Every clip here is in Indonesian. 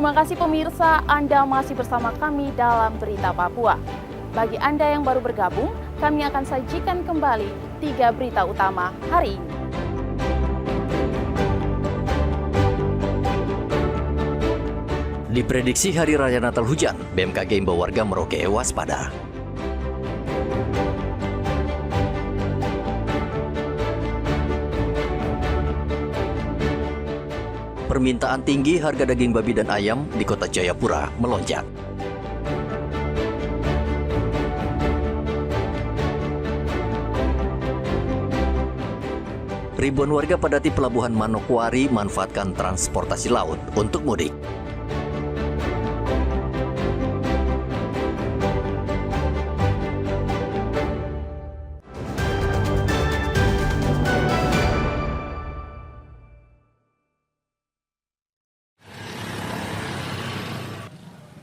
Terima kasih pemirsa, Anda masih bersama kami dalam Berita Papua. Bagi Anda yang baru bergabung, kami akan sajikan kembali 3 berita utama hari ini. Diprediksi Hari Raya Natal hujan, BMKG imbau warga Merauke waspada. Permintaan tinggi harga daging babi dan ayam di Kota Jayapura melonjak. Ribuan warga padati Pelabuhan Manokwari manfaatkan transportasi laut untuk mudik.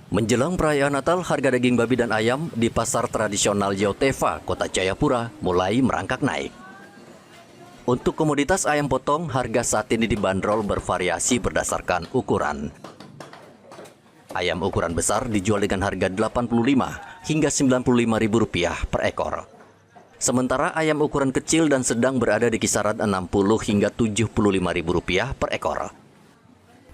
Menjelang perayaan Natal, harga daging babi dan ayam di pasar tradisional Yauteva, Kota Jayapura mulai merangkak naik. Untuk komoditas ayam potong, harga saat ini dibanderol bervariasi berdasarkan ukuran. Ayam ukuran besar dijual dengan harga Rp85 hingga Rp95.000 per ekor. Sementara ayam ukuran kecil dan sedang berada di kisaran Rp60 hingga Rp75.000 per ekor.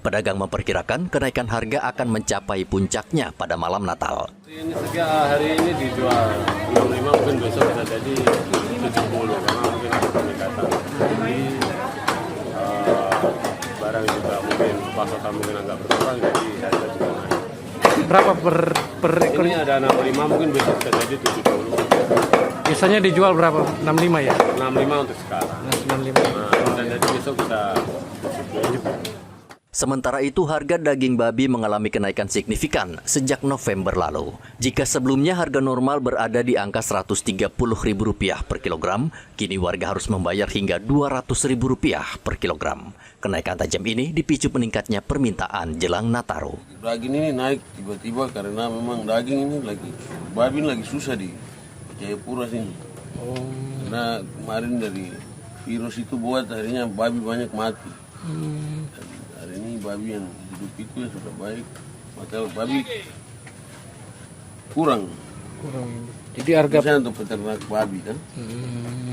Pedagang memperkirakan kenaikan harga akan mencapai puncaknya pada malam Natal. Ini sejak hari ini dijual 65, mungkin besok bisa jadi 70 karena mungkin ada peningkatan. Jadi barang juga mungkin pasokan mungkin agak berkurang, jadi harga juga naik. Berapa per ekor? Ini ada 65, mungkin besok bisa jadi 70. Biasanya dijual berapa? 65 ya? 65 untuk sekarang. 65. Dan jadi besok bisa 70. Sementara itu, harga daging babi mengalami kenaikan signifikan sejak November lalu. Jika sebelumnya harga normal berada di angka Rp130.000 per kilogram, kini warga harus membayar hingga Rp200.000 per kilogram. Kenaikan tajam ini dipicu meningkatnya permintaan jelang Nataru. Daging ini naik tiba-tiba karena memang daging ini babi lagi susah di Jayapura sini. Karena kemarin dari virus itu buat akhirnya babi banyak mati. Hari ini babi yang hidup itu ya sudah baik, maka babi kurang. Jadi harga bisa untuk peternak babi kan.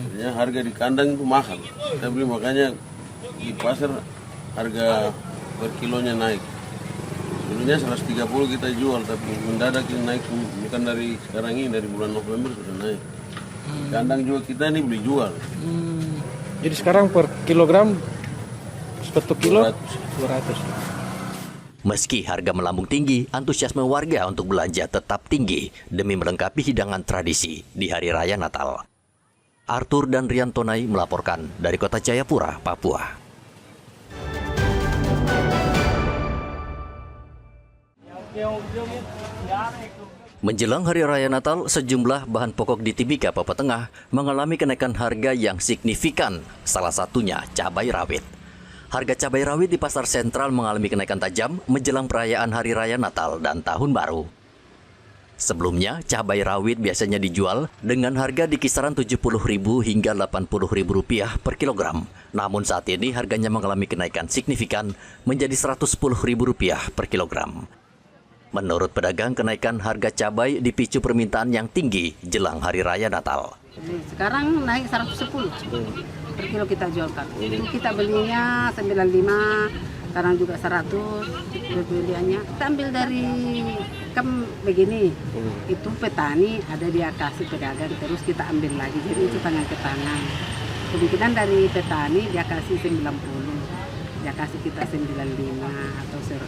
Artinya harga di kandang itu mahal. Kita beli makanya di pasar harga per kilonya naik. Dulunya 130 kita jual, tapi mendadak ini naik bukan dari sekarang ini, dari bulan November sudah naik. Kandang juga kita ini beli jual. Jadi sekarang per kilogram 1 kilo 200. Meski harga melambung tinggi, antusiasme warga untuk belanja tetap tinggi demi melengkapi hidangan tradisi di Hari Raya Natal. Arthur dan Rian Tonai melaporkan dari Kota Jayapura, Papua. Menjelang Hari Raya Natal, sejumlah bahan pokok di Timika, Papua Tengah mengalami kenaikan harga yang signifikan, salah satunya cabai rawit. Harga cabai rawit di pasar sentral mengalami kenaikan tajam menjelang perayaan Hari Raya Natal dan Tahun Baru. Sebelumnya, cabai rawit biasanya dijual dengan harga di kisaran Rp70.000 hingga Rp80.000 per kilogram. Namun saat ini harganya mengalami kenaikan signifikan menjadi Rp110.000 per kilogram. Menurut pedagang, kenaikan harga cabai dipicu permintaan yang tinggi jelang Hari Raya Natal. Sekarang naik 110 per kilo kita jualkan. Kita belinya 95, sekarang juga 100 pembeliannya. Kita ambil dari begini, itu petani ada dia kasih pedagang, terus kita ambil lagi, jadi itu tangan ke tangan. Kemungkinan dari petani dia kasih 90, dia kasih kita 95 atau 100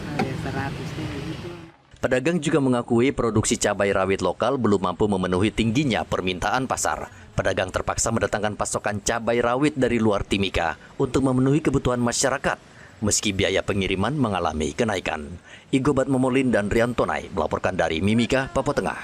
gitu. Pedagang juga mengakui produksi cabai rawit lokal belum mampu memenuhi tingginya permintaan pasar. Pedagang terpaksa mendatangkan pasokan cabai rawit dari luar Timika untuk memenuhi kebutuhan masyarakat, meski biaya pengiriman mengalami kenaikan. Igobat Momolin dan Rian Tonai melaporkan dari Mimika, Papua Tengah.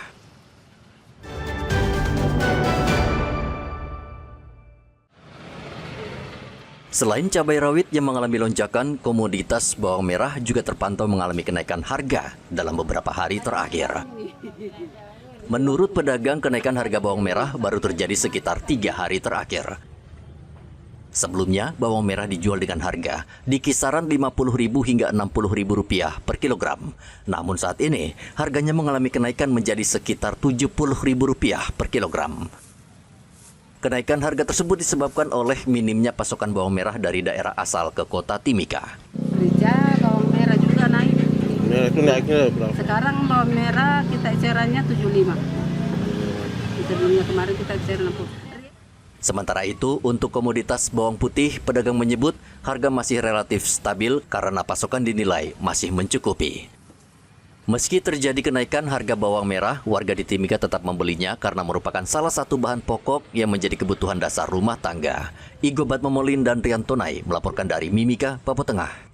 Selain cabai rawit yang mengalami lonjakan, komoditas bawang merah juga terpantau mengalami kenaikan harga dalam beberapa hari terakhir. Menurut pedagang, kenaikan harga bawang merah baru terjadi sekitar 3 hari terakhir. Sebelumnya, bawang merah dijual dengan harga di kisaran Rp50.000 hingga Rp60.000 per kilogram. Namun saat ini, harganya mengalami kenaikan menjadi sekitar Rp70.000 per kilogram. Kenaikan harga tersebut disebabkan oleh minimnya pasokan bawang merah dari daerah asal ke kota Timika. Merica, bawang merah juga naik. Nah, itu naiknya berapa? Sekarang bawang merah kita ecerannya 75. Sebelumnya kemarin kita eceran 60. Sementara itu, untuk komoditas bawang putih, pedagang menyebut harga masih relatif stabil karena pasokan dinilai masih mencukupi. Meski terjadi kenaikan harga bawang merah, warga di Timika tetap membelinya karena merupakan salah satu bahan pokok yang menjadi kebutuhan dasar rumah tangga. Igo Batmamolin dan Rian Tonai melaporkan dari Mimika, Papua Tengah.